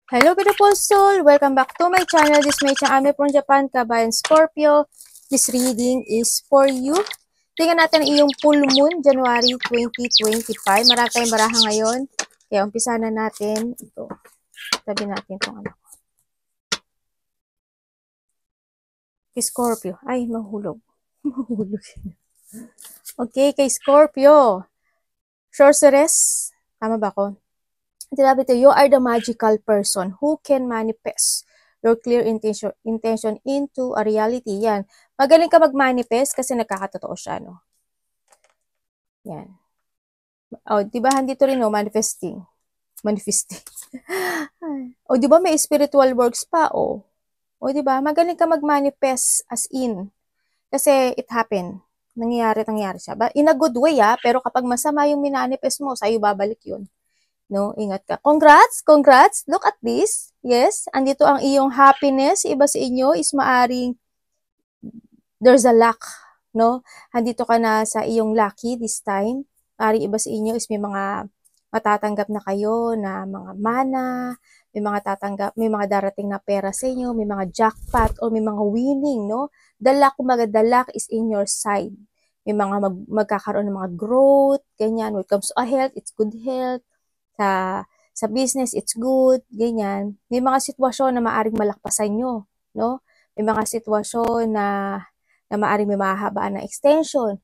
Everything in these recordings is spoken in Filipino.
Hello beautiful soul! Welcome back to my channel. This is my channel from Japan, Kabayan Scorpio. This reading is for you. Tingnan natin iyong full moon, January 2025. Marami tayong baraha ngayon. Kaya umpisa na natin. Ito. Tabi natin itong ano. Kay Scorpio. Ay, mahulog. Mahulog. Okay, kay Scorpio. Sorceress. Tama ba ako? Sinabi ito, you are the magical person who can manifest your clear intention into a reality. Yan. Magaling ka mag-manifest kasi nagkakatotoo siya, no? Yan. O, di ba, handito rin, no? Manifesting. O, di ba, may spiritual works pa, o. O, di ba, magaling ka mag-manifest as in. Kasi it happened. Nangyari siya. In a good way, pero kapag masama yung minanifest mo, sa'yo babalik yun. No, ingat ka. Congrats. Look at this. Yes, andito ang iyong happiness. Iba sa inyo is maaring there's a luck, no? Andito ka na sa iyong lucky this time. Maaring iba sa inyo is may mga matatanggap na kayo na mga mana, may mga darating na pera sa inyo, may mga jackpot or may mga winning, no? The luck is in your side. May mga magkakaroon ng mga growth, ganyan. When it comes to health, it's good health. Sa business, it's good, ganyan. May mga sitwasyon na maaring malakpasan nyo, no? May mga sitwasyon na maaring may mahahabaan na extension.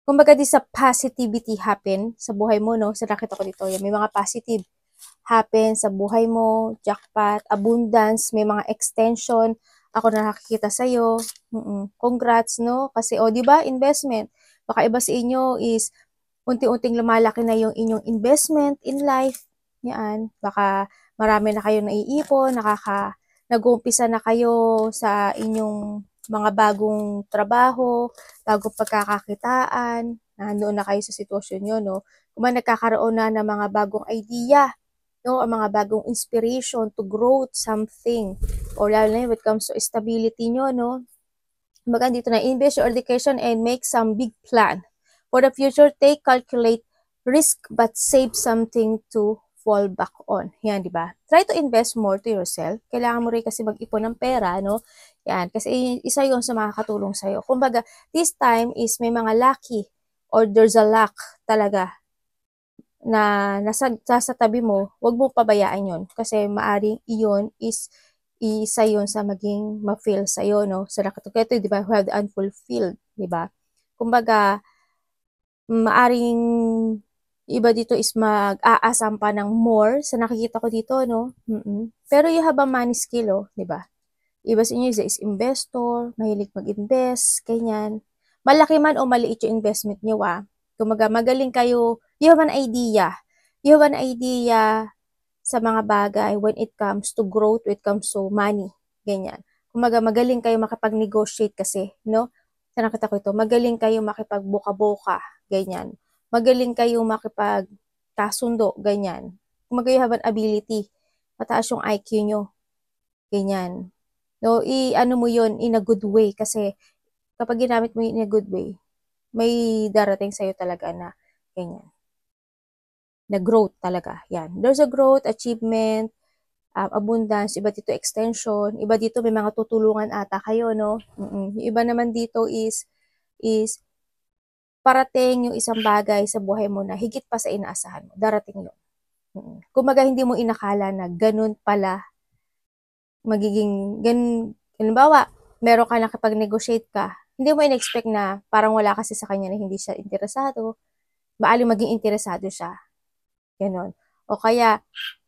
Kumbaga di sa positivity happen sa buhay mo, no? Sa nakita ko dito, yan, may mga positive happen sa buhay mo, jackpot, abundance, may mga extension. Ako na nakikita sa'yo. Congrats, no? Kasi, di ba, investment. Baka iba sa inyo is unti-unting lumalaki na yung inyong investment in life. Yan. Baka marami na kayong naiipon, nag-uumpisa na kayo sa inyong mga bagong trabaho, bagong pagkakakitaan, nandoon na kayo sa sitwasyon nyo, no? Kung nagkakaroon na ng mga bagong idea, no? Ang mga bagong inspiration to grow something, or lalo na when it comes to stability nyo, no? Maganda dito na, invest your education and make some big plan. For the future, calculate risk but save something to fall back on. Yan, di ba? Try to invest more to yourself. Kailangan mo rin kasi mag-ipon ng pera, no? Yan, kasi isa yun sa makakatulong sa'yo. Kumbaga, this time is may mga lucky or there's a luck talaga na nasa tabi mo, wag mo pabayaan yun. Kasi maaring iyon is isa yun sa maging ma-feel sa'yo, no? Sa nakatukoy, ito, di ba? We have the unfulfilled, di ba? Kumbaga, maaring iba dito is mag-aasam pa ng more sa nakikita ko dito, no? Pero you have a money skill, oh, di ba? Iba sa inyo is investor, mahilig mag-invest, ganyan. Malaki man o maliit yung investment niyo, Kumaga, magaling kayo, you have an idea. You have an idea sa mga bagay when it comes to growth, when it comes to money, ganyan. Kumaga, magaling kayo makipag-negotiate kasi, no? Sa nakita ko ito, magaling kayo makipag-boka-boka, ganyan. Magaling kayo makipag-kasundo, ganyan. Kumaga, you have an ability. Mataas yung IQ nyo, ganyan. No, ano mo yun in a good way kasi kapag ginamit mo yun in a good way, may darating sa'yo talaga na ganyan. Na growth talaga. Yan. There's a growth, achievement, abundance, iba dito extension, iba dito may mga tutulungan ata kayo, no? Yung iba naman dito is parating yung isang bagay sa buhay mo na higit pa sa inaasahan mo. Darating yun. Kumaga hindi mo inakala na ganun pala magiging, halimbawa, meron ka nakipag-negotiate ka, hindi mo in-expect na parang wala kasi sa kanya na hindi siya interesado, maaling maging interesado siya. Ganon. O kaya,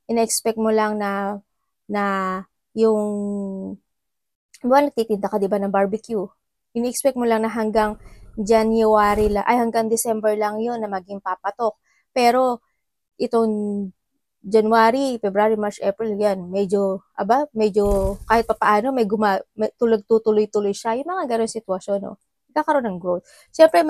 in-expect mo lang na yung, nagtitinda ka diba ng barbecue, in-expect mo lang na hanggang January lang, hanggang December lang yun na maging papatok. Pero, itong January, February, March, April, yan, medyo kahit papaano, may tuloy-tuloy siya. Yung mga ganun sitwasyon, no? Kakaroon ng growth. Siyempre,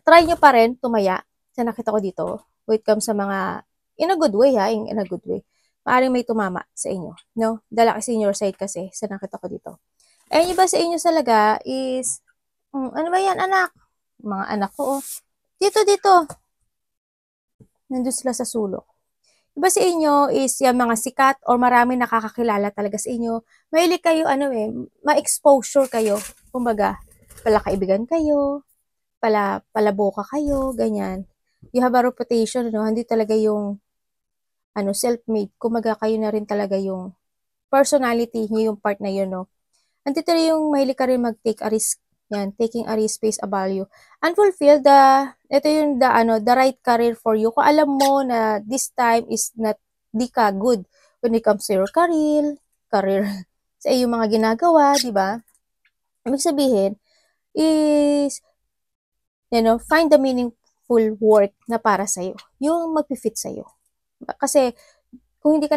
try nyo pa rin tumaya sa nakita ko dito. When it comes sa mga, in a good way, in a good way. Maaring may tumama sa inyo, no? Dala kasi in your side kasi, sa nakita ko dito. Eh, iba sa inyo talaga is, ano ba yan, anak? Mga anak ko, Dito. Nandun sila sa sulok. Diba sa inyo is yung mga sikat or marami nakakakilala talaga sa inyo. Mahilig kayo, ma-exposure kayo. Kumbaga, palakaibigan kayo, palaboka kayo, ganyan. You have a reputation, no? Hindi talaga yung, self-made. Kumbaga, kayo na rin talaga yung personality niyo, yung part na yun, no? Andito rin yung mahilig ka rin mag-take a risk. Yan, taking a risk pays a value. Unfulfilled, ito yung the right career for you. Kung alam mo na this time is not, di ka good when it comes to your career sa iyong mga ginagawa, di ba? Ibig sabihin, is, find the meaningful work na para sa'yo. Yung mag-fit sa'yo. Kasi, kung hindi ka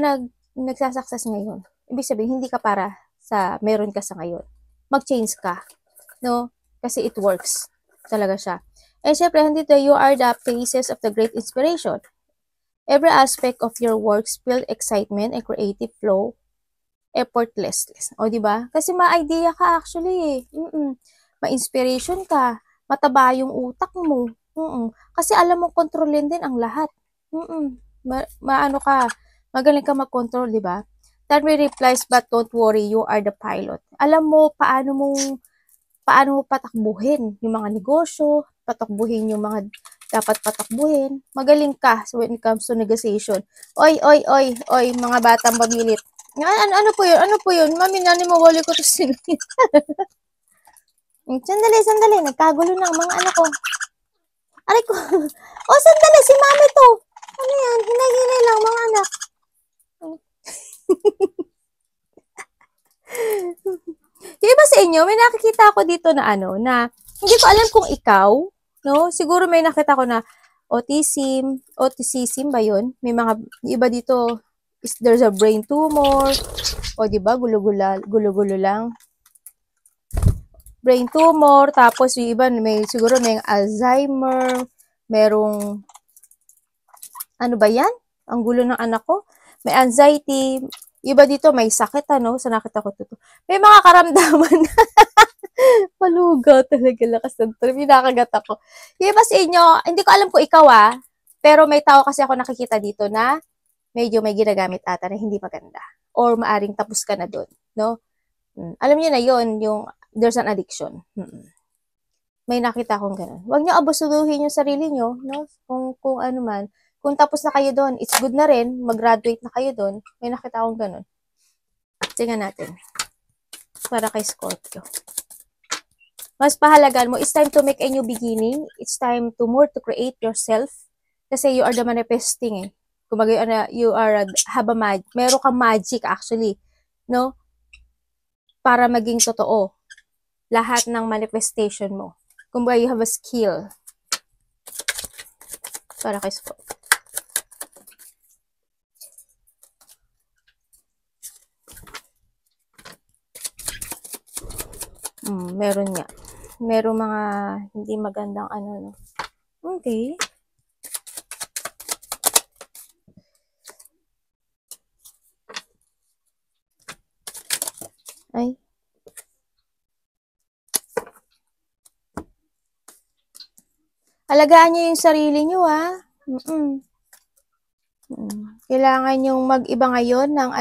nagsasucess ngayon, ibig sabihin, hindi ka para sa meron ka sa ngayon. Mag-change ka. No? Kasi it works. Talaga siya. And syempre, dito, you are the faces of the great inspiration. Every aspect of your works build excitement and creative flow effortlessly. O, di ba? Kasi ma-idea ka actually eh. Ma-inspiration ka. Mataba yung utak mo. Kasi alam mo, kontrolin din ang lahat. Maano ka, magaling ka mag-control, di ba? Tanwi replies, but don't worry, you are the pilot. Alam mo, paano mo patakbuhin yung mga negosyo, patakbuhin yung mga dapat patakbuhin. Magaling ka when it comes to negotiation. Oy, mga batang pamilit. Ano po yun? Ano po yun? Mami, nani mawali ko to singin. Sandali. Nagkagulo na ang mga anak ko. Aray ko. Sandali. Si mami to. Ano yan? Hinay-hinay lang mga anak. Yung iba sa inyo, may nakikita ako dito na na hindi ko alam kung ikaw, no? Siguro may nakita ko na autism ba yun? May mga, iba dito, there's a brain tumor, o diba, gulo-gulo lang. Brain tumor, tapos yung iba, siguro may Alzheimer, merong, ano ba yan? Ang gulo ng anak ko. May anxiety, iba dito may sakit, sa nakita ko dito. May mga karamdaman. Palugaw talaga, lakas ng trip. Pinakagat ako. Yung iba sa inyo, hindi ko alam kung ikaw pero may tao kasi ako nakikita dito na medyo may ginagamit ata na hindi maganda. Or maaring tapos ka na doon, no? Alam niyo na yon, yung there's an addiction. May nakita akong ganun. Huwag niyo abusuhin yung sarili niyo, no? Kung ano man. Kung tapos na kayo doon, it's good na rin, mag-graduate na kayo doon. May nakita akong ganun. Tingnan natin. Para kay Scorpio. Mas pahalagan mo, it's time to make a new beginning. It's time to more to create yourself. Kasi you are the manifesting eh. Kumbaga, you are meron kang magic actually, no? Para maging totoo. Lahat ng manifestation mo. Kumbaga, you have a skill. Para kay Scorpio. Meron nga. Meron mga hindi magandang no. Okay. Ay. Alagaan niyo yung sarili niyo, Kailangan yung mag-iba ngayon ng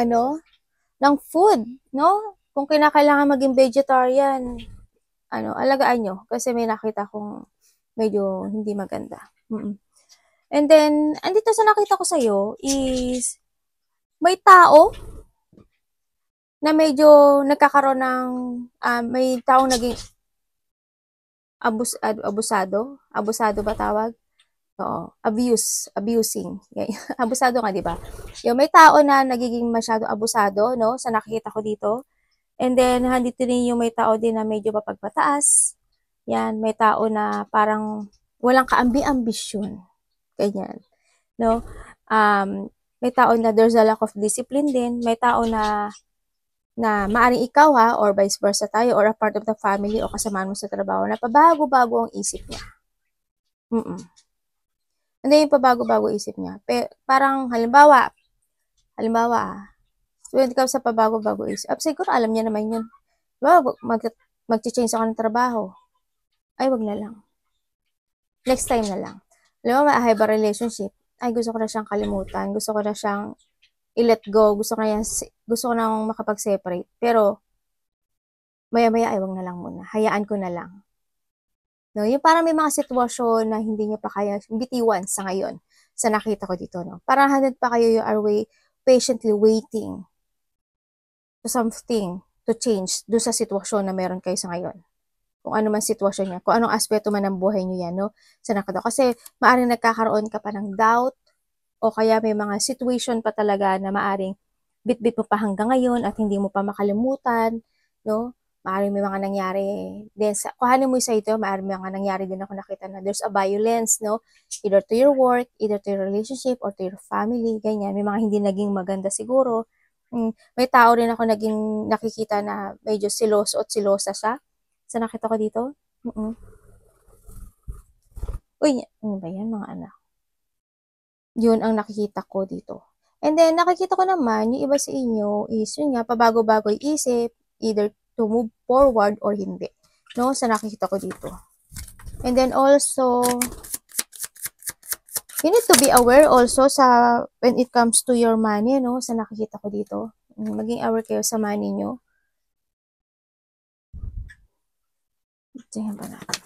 ng food, no? Kung kinakailangan maging vegetarian, alagaan nyo. Kasi may nakita kong medyo hindi maganda. And then, andito sa nakita ko sa'yo is, may tao na medyo nagkakaroon ng, may taong naging abusado? Abusado ba tawag? Oo. Abusing. Abusado nga, di ba? Yung may tao na nagiging masyado abusado, no? Sa nakikita ko dito. And then, handito rin yung may tao din na medyo mapagpataas. Yan, may tao na parang walang kaambi-ambisyon. Ganyan. No? May tao na there's a lack of discipline din. May tao na maaring ikaw or vice versa tayo or a part of the family o kasamahan mo sa trabaho na pabago-bago ang isip niya. Hindi yung pabago-bago isip niya. Parang halimbawa, when it comes sa pabago-bago isip, siguro alam niya naman yun. Diba, mag-change ako ng trabaho. Ay, wag na lang. Next time na lang. Alam mo, I have a relationship. ay gusto ko na siyang kalimutan, gusto ko na siyang i-let go, gusto ko nang makapag-separate. Pero, maya-maya, ay wag na lang muna. Hayaan ko na lang. No, yung parang may mga sitwasyon na hindi niyo pa kaya bitiwan sa ngayon, sa nakita ko dito, no? Parang handad pa kayo, you are patiently waiting to something to change do sa sitwasyon na meron kayo sa ngayon. Kung ano man sitwasyon niya, kung anong aspeto man ng buhay niyo yan, no? Sa nakita ko. Kasi maaring nagkakaroon ka pa ng doubt o kaya may mga situation pa talaga na maaring bit-bit mo pa hanggang ngayon at hindi mo pa makalimutan, no? Maaring may mga nangyari din sa, kuhanin mo isa ito, maaring may mga nangyari din ako nakita na there's a violence, no? Either to your work, either to your relationship, or to your family, ganyan. May mga hindi naging maganda siguro. May tao rin ako naging nakikita na medyo siloso at silosa siya. Sa nakita ko dito. Uy, ano ba yan mga anak? Yun ang nakikita ko dito. And then, nakikita ko naman, yung iba sa inyo is, yun nga, pabago-bago yung isip, either to move forward or hindi. No? Sa nakikita ko dito. And then also, you need to be aware also sa, when it comes to your money, no? Sa nakikita ko dito. Maging aware kayo sa money nyo. Tingnan ba natin.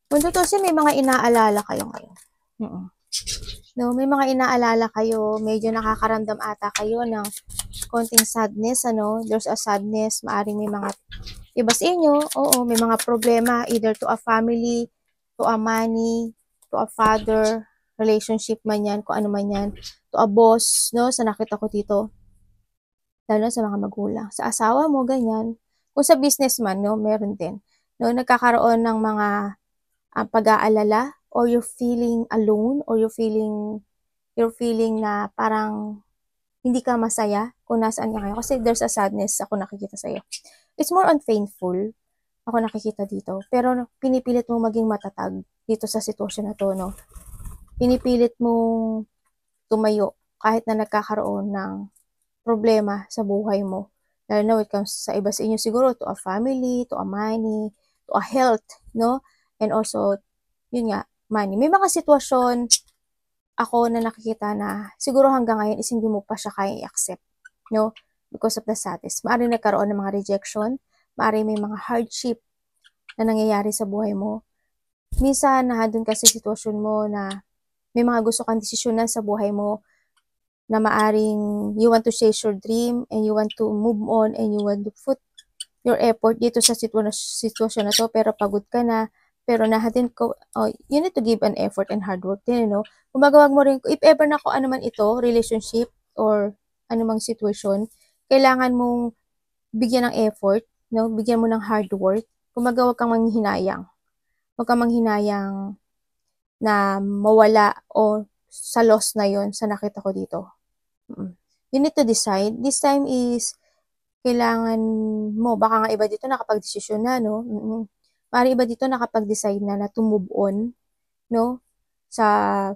Kung totoo siya, may mga inaalala kayo ngayon. No, may mga inaalala kayo, medyo nakakaramdam ata kayo ng konting sadness, ano? There's a sadness, maaring may mga iba sa inyo, oo, may mga problema either to a family, to a money, to a father, relationship man yan, kung ano man yan, to a boss, no? Sa nakita ko dito, lalo sa mga magulang, sa asawa mo, ganyan. Kung sa businessman, no, meron din. No, nagkakaroon ng mga pag-aalala, or you're feeling alone, or you're feeling na parang hindi ka masaya kung nasaan ka ngayon. Kasi there's a sadness ako nakikita sa'yo. It's more on painful ako nakikita dito. Pero pinipilit mong maging matatag dito sa sitwasyon na to, no? Pinipilit mong tumayo kahit na nagkakaroon ng problema sa buhay mo. Lalo na it comes sa iba sa inyo siguro, to a family, to a money, to a health, no? And also, yun nga, money. May mga sitwasyon ako na nakikita na siguro hanggang ngayon is hindi mo pa siya kaya i-accept, no? Because of the sadness. Maaaring nagkaroon ng mga rejection, maaaring may mga hardship na nangyayari sa buhay mo. Minsan, nahadun ka sa sitwasyon mo na may mga gusto kang desisyonan sa buhay mo na maaring you want to chase your dream and you want to move on and you want to put your effort dito sa sitwasyon na to, pero pagod ka na, pero nahadin ko, you need to give an effort and hard work din, no? Gumagawag mo rin, if ever na ko ano man ito, relationship or anumang situation, kailangan mong bigyan ng effort, no? Bigyan mo ng hard work. Gumagawag kang manghinayang. Huwag kang manghinayang na mawala o sa loss na yon sa nakita ko dito. You need to decide. This time is, kailangan mo, baka nga iba dito nakapag-desisyon na, no? Maaaring iba dito nakapag-decide na to move on, no? Sa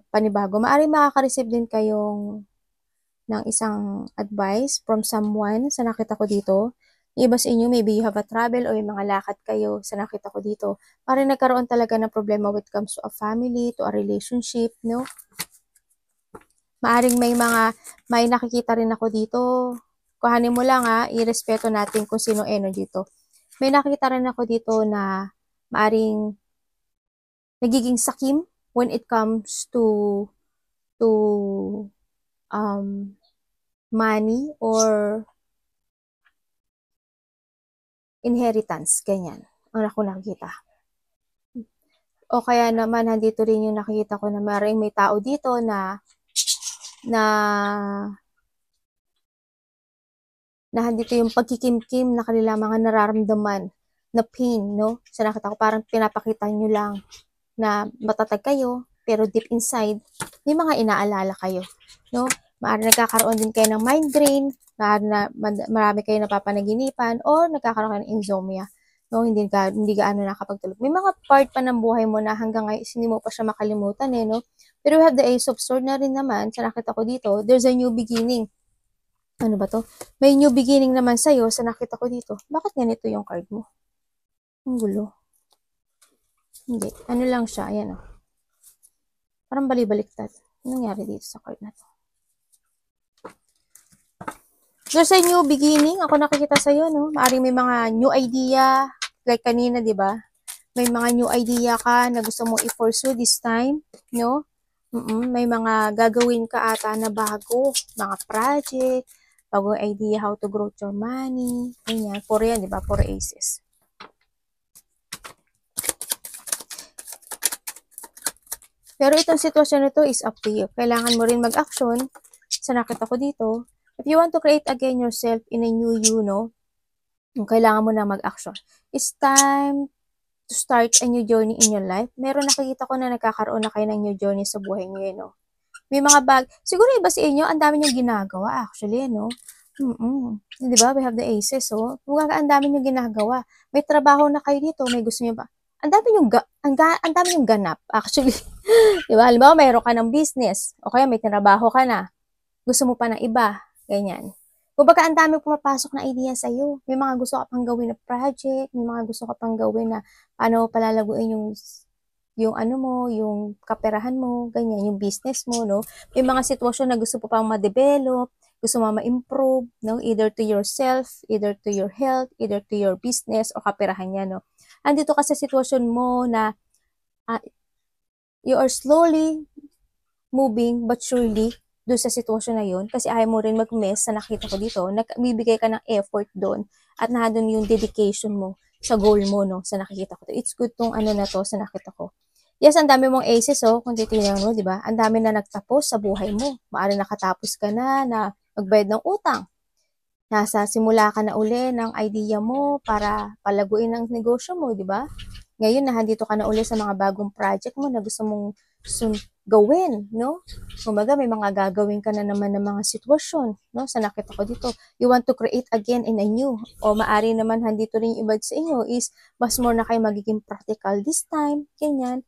panibago. Maaaring makaka-receive din kayong ng isang advice from someone sa nakita ko dito. Iba sa inyo, maybe you have a travel o yung mga lakad kayo sa nakita ko dito. Maaaring nagkaroon talaga ng problema when it comes to a family, to a relationship, no? Maaaring may nakikita rin ako dito. Kuhanin mo lang irespeto natin kung sino energy to. May nakita rin ako dito na maaring nagiging sakim when it comes to money or inheritance, ganyan. Ang ako nakikita. O kaya naman, nandito rin yung nakikita ko na maaaring may tao dito na nandito yung pagkikimkim na kanila mga nararamdaman na pain, no? Sa nakita ko, parang pinapakita nyo lang na matatag kayo, pero deep inside, may mga inaalala kayo, no? Maaari nagkakaroon din kayo ng migraine, marami kayo napapanaginipan, o nagkakaroon kayo ng insomnia, no? Hindi gaano nakapagtulog. May mga part pa ng buhay mo na hanggang ngayon, hindi mo pa siya makalimutan, no? Pero we have the Ace of Swords na rin naman, sa nakita ko dito, there's a new beginning. Ano ba to? May new beginning naman sa'yo sa nakita ko dito. Bakit ganito yung card mo? Ang gulo. Hindi. Ano lang siya. Ayan o. Parang bali-baliktad. Anong nangyari dito sa card na to? There's a new beginning. Ako nakikita sa'yo, no? Maaring may mga new idea. Like kanina, di ba? May mga new idea ka na gusto mo i-pursue this time, no? May mga gagawin ka ata na bago. Mga project, bagong idea how to grow your money. Ganyan. Puro yan, di ba? Puro aces. Pero itong sitwasyon nito is up to you. Kailangan mo rin mag-action. Sa nakita ko dito, if you want to create again yourself in a new you, no? Kailangan mo na mag-action. It's time to start a new journey in your life. Meron nakikita ko na nagkakaroon na kayo ng new journey sa buhay niyo, no? May mga siguro iba sa inyo, ang dami niyong ginagawa, actually, no? Di ba? We have the aces, so, ang dami niyong ginagawa. May trabaho na kayo dito, may gusto niyo ba? Ang dami niyong ganap, actually. Di ba? Halimbawa, mayroon ka ng business, o kaya may trabaho ka na. Gusto mo pa ng iba, ganyan. Kumbaga, ang dami pumapasok na idea sa'yo. May mga gusto ka pang gawin na project, may mga gusto ka pang gawin na paano palalaguin yung ano mo, yung kaperahan mo, ganyan, yung business mo, no? May mga sitwasyon na gusto mo pang ma-develop, gusto mo ma-improve, no? Either to yourself, either to your health, either to your business, o kaperahan niya, no? Andito ka sa sitwasyon mo na you are slowly moving but surely doon sa sitwasyon na yun, kasi ayaw mo rin mag-mess sa nakita ko dito, nagbibigay ka ng effort doon, at nandun yung dedication mo sa goal mo, no, sa nakikita ko. It's good tong ano na to sa nakita ko. Yes, ang dami mong aces, oh, kung titignan mo, di ba? Ang dami na nagtapos sa buhay mo. Maaari nakatapos ka na magbayad ng utang. Nasa simula ka na uli ng idea mo para palaguin ang negosyo mo, di ba? Ngayon, nahandito ka na uli sa mga bagong project mo na gusto mong gawin, no? Kumbaga, may mga gagawin ka na naman ng mga sitwasyon, no? Sa nakita ko dito, you want to create again in a new. O maari naman, handito rin yung iba sa inyo is, mas more na kayo magiging practical this time, ganyan.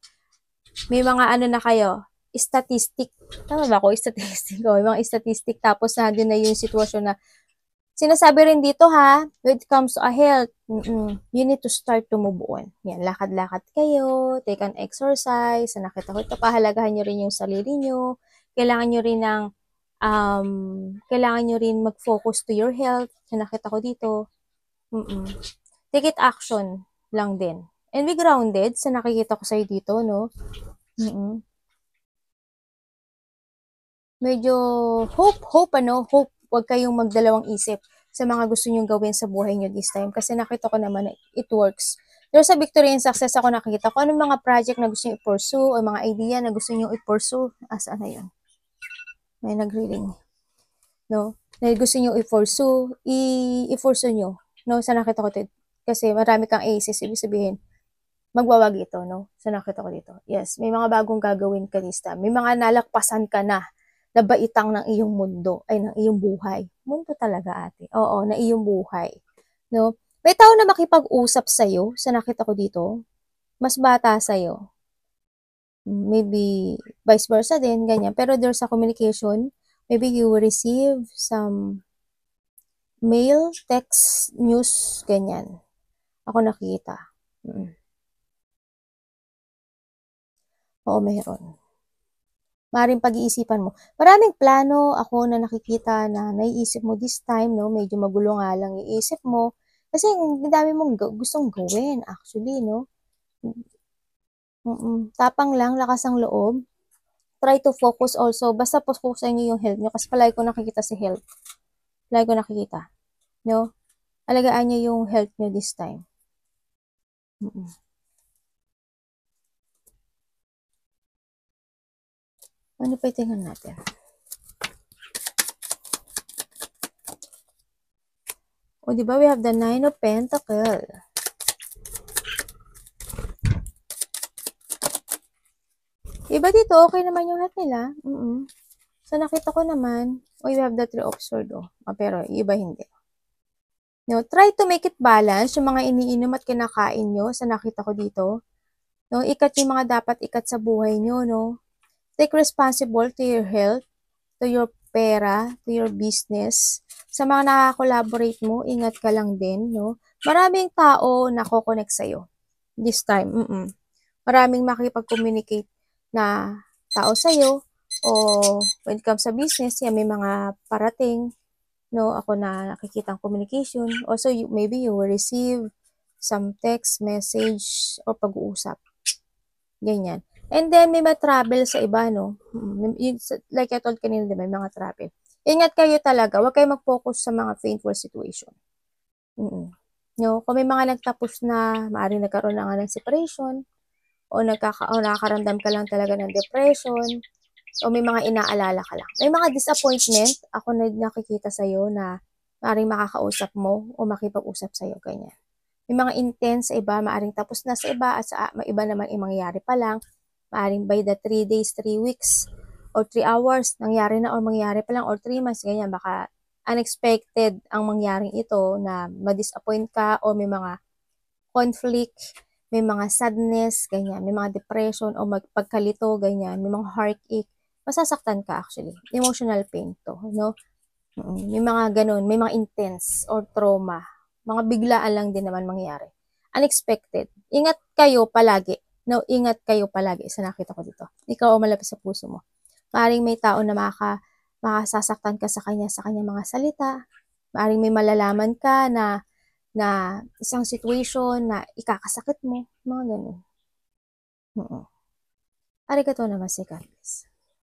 May mga ano na kayo, statistic. Tama ba ako? Statistic. O, mga statistic. Tapos, nandun na yung sitwasyon na, sinasabi rin dito ha, when it comes to a health, you need to start to move on. Yan, lakad-lakad kayo, take an exercise, sa nakita ko ito, pahalagahan nyo rin yung sarili nyo, kailangan nyo rin mag-focus to your health, sa nakita ko dito, take it action lang din. And be grounded, sa nakikita ko sa'yo dito, no? Medyo hope, huwag kayong magdalawang isip sa mga gusto nyong gawin sa buhay nyo this time. Kasi nakita ko naman na it works. There's a victory and success ako nakikita ko. Anong mga project na gusto nyo i-pursue o mga idea na gusto nyo i-pursue? Saan na yun? May nag-reading. No? Na gusto nyo i-pursue, i-pursue nyo. No? Sa nakita ko dito. Kasi marami kang aces. Ibig sabihin, magwawag ito, no? Sa nakita ko dito. Yes, may mga bagong gagawin ka this time. May mga nalakpasan ka na baitang ng iyong mundo, ay ng iyong buhay. Mundo talaga, ate. Oo, na iyong buhay. No? May tao na makipag-usap sa'yo, sa nakita ko dito, mas bata sa'yo. Maybe vice versa din, ganyan. Pero there's a communication. Maybe you will receive some mail, text, news, ganyan. Ako nakita. Oo, mayroon. Maring pag-iisipan mo. Maraming plano ako na nakikita na naiisip mo this time, no? Medyo magulo nga lang iisip mo. Kasi ang dami mong gustong gawin, actually, no? Tapang lang, lakas ang loob. Try to focus also. Basta focusan niyo yung health nyo. Kasi palagi ko nakikita si health. Palagi ko nakikita. No? Alagaan niyo yung health nyo this time. Ano pa itingan natin? O, diba we have the 9 of Pentacles. Iba dito, okay naman yung health nila. So, nakita ko naman, we have the 3 of Swords, pero iba hindi. No, try to make it balance, yung mga iniinom at kinakain nyo, sa nakita ko dito. No, ikat yung mga dapat ikat sa buhay nyo, no. Take responsible to your health, to your pera, to your business. Sa mga nakaka-collaborate mo, ingat ka lang din, no. Maraming tao nako-connect sa'yo this time. Maraming makipag-communicate na tao sa'yo, o when it comes sa business, yan, may mga parating, no, ako na nakikitang communication. Also, maybe you will receive some text message o pag-uusap. Ganyan. And then, may mga travel sa iba, no? Like I told kanina, may mga travel. Ingat kayo talaga. Huwag kayo mag-focus sa mga painful situation. No? Kung may mga nagtapos na, maaaring nagkaroon na nga ng separation, o nakakaramdam ka lang talaga ng depression, o may mga inaalala ka lang. May mga disappointment, ako na nakikita sa'yo na maaaring makakausap mo o makipag-usap sa'yo, ganyan. May mga intense sa iba, maaaring tapos na sa iba at sa iba naman yung mangyayari pa lang. Maaaring by the 3 days, 3 weeks, or 3 hours, nangyari na or mangyayari pa lang, or 3 months, ganyan. Baka unexpected ang mangyaring ito na ma-disappoint ka o may mga conflict, may mga sadness, ganyan. May mga depression o pagkalito, ganyan. May mga heartache. Masasaktan ka actually. Emotional pain to, no? May mga ganun, may mga intense or trauma. Mga biglaan lang din naman mangyayari. Unexpected. Ingat kayo palagi. No, ingat kayo palagi sa nakita ko dito. Ikaw o malapit sa puso mo. Maaring may tao na makasasaktan ka sa kanyang mga salita. Maaring may malalaman ka na isang situation na ikakasakit mo. Mga ganun. Arigatou naman si God bless.